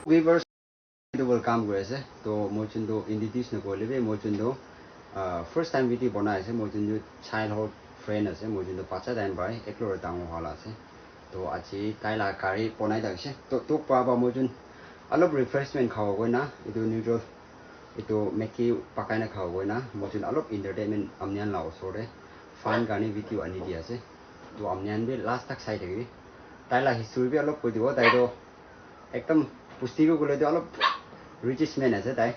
Viewers welcome guys to mochundo inditis na ko lebe mochundo first time video bona ase mochundo childhood friend ase mochundo pacha dan bai eklore tang hala ase to achi taila kari ponai da se to pa ba mochun alop refreshment khaw go na itu neutral itu meki pakai na khaw go na mochun alop entertainment amnyan lao sore fun gani video ani dia ase to amnyan be last tak side gi taila history be alop ko dibo tai do ekdam pusti ko gole do alop richest man আছে তাই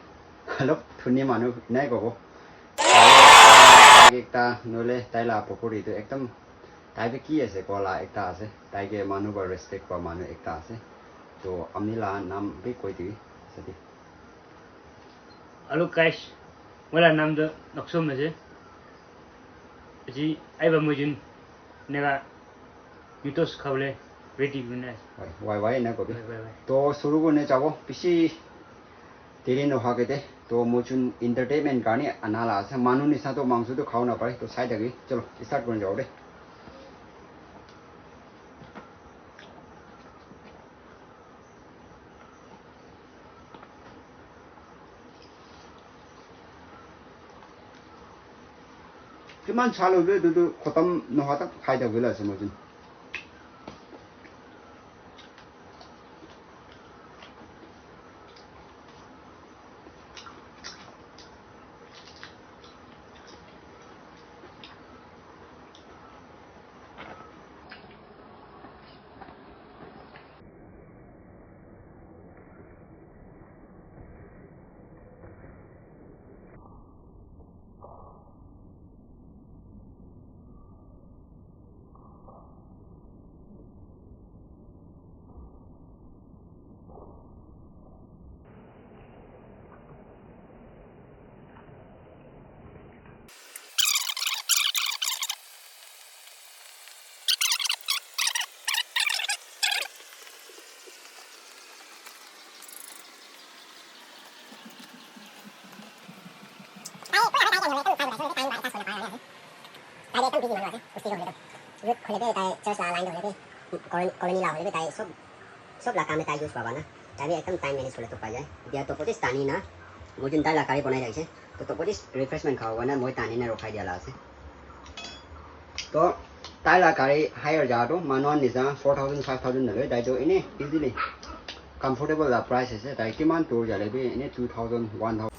অলপ ধুনীয়া মানুহ নাই কব একটা নলে তাইলা পকৰিটো একদম তাইবে কি আছে কলা একটা আছে তাইকে মানুহ বা ৰেসপেক্ট কৰা মানুহ একটা আছে তো আমি লা নাম বে কৈ দিবি সদি Hello guys, wala nam do noksom আছে ji aiba mujin nega mitos khawle ready gune ওয়াই ওয়াই না কবি তো শুরু করনে যাব পিছি तेरे नो हागे दे तो मोचुन एंटरटेनमेंट गाने अनाला से मानु निसा तो मांगसु तो खाओ ना पाए तो साइड अगे चलो स्टार्ट करने जाओ रे किमान चालू बे दु खत्म नो हाता खाइ दा गेला से मोचुन colony lao lebe tai sob la kam tai use baba na tai ekam time manage kore to pa jai dia to potis tani na mujun tai la kari bonai raise to potis refreshment khawa na moi tani na rokhai dia la ase तो ताइला करी higher जा तो मानवन निजा 4000 5000 नले दाइ तो इने easily comfortable ला price है दाइ किमान टूर जाले बे इने 2000 1000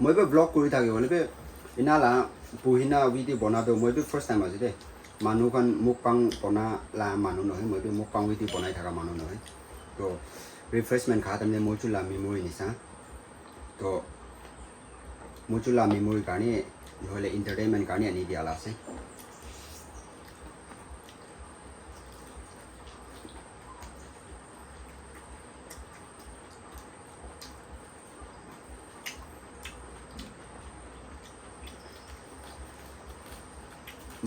মই বে ব্লগ কৰি থাকি বলে বে ইনালা বুহিনা ভিডিও বনা দো মই বে ফার্স্ট টাইম আছে দে মানুখন মুকপাং বনা লা মানুহ নহয় মই বে মুকপাং ভিডিও বনাই থাকা মানুহ নহয় তো রিফ্রেশমেন্ট খা তমনে মোচুলা মেমোরি নিসা তো মোচুলা মেমোরি কানি নহলে এন্টারটেইনমেন্ট কানি আনি দিয়ালা আছে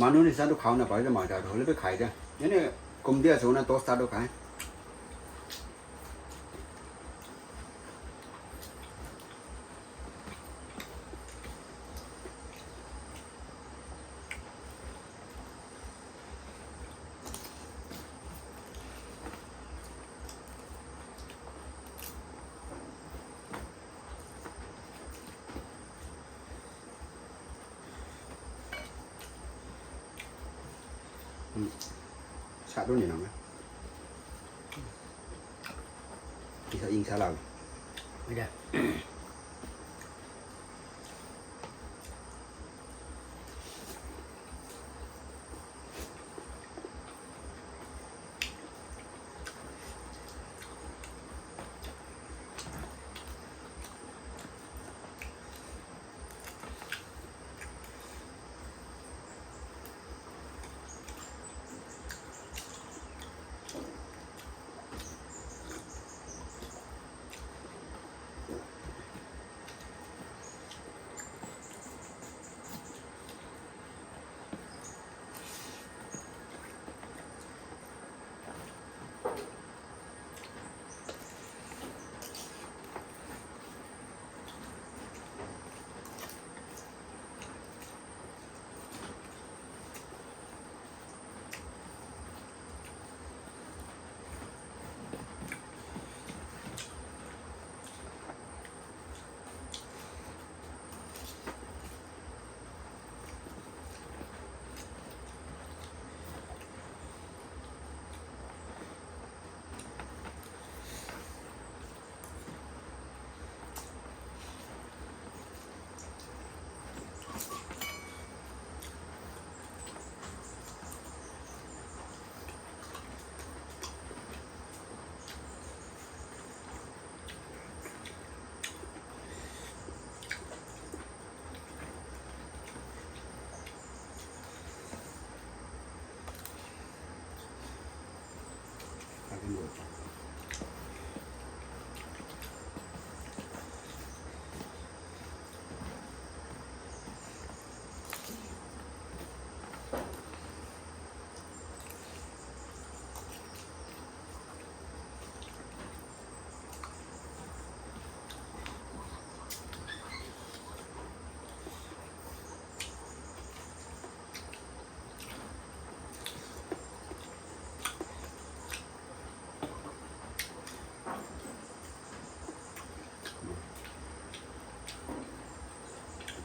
मानु निसा तो खाओ ना पाए तो माता ढोले पे खाए जा यानी कुम दिया सो ना दोस्त तो खाए xả đôi nào mấy thì sao in xả lầu bây giờ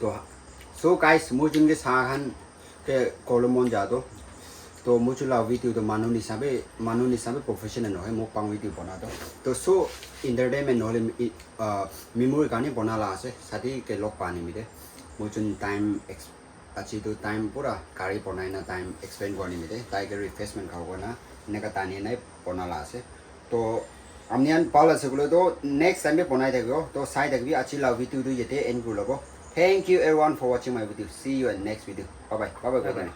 तो so guys mojun ke sahan ke kolomon jado तो मुझला वीडियो तो मानो निसाबे प्रोफेशनल no है मो पांग वीडियो बना तो so entertainment no le memory काने बना ला से साथी के लोग पानी मिले मुझन टाइम अच्छी तो टाइम पूरा कारी बनाई ना टाइम एक्सप्लेन करने मिले टाइगर रिफ्रेशमेंट खाओ ना इनका तानी नहीं बना ला से तो हमने अन पाला से बोले तो नेक्स्ट टाइम में बनाई देगा तो साइड तक भी अच्छी ला वीडियो तो ये थे एंड करो Thank you everyone for watching my video. See you in next video. Bye bye.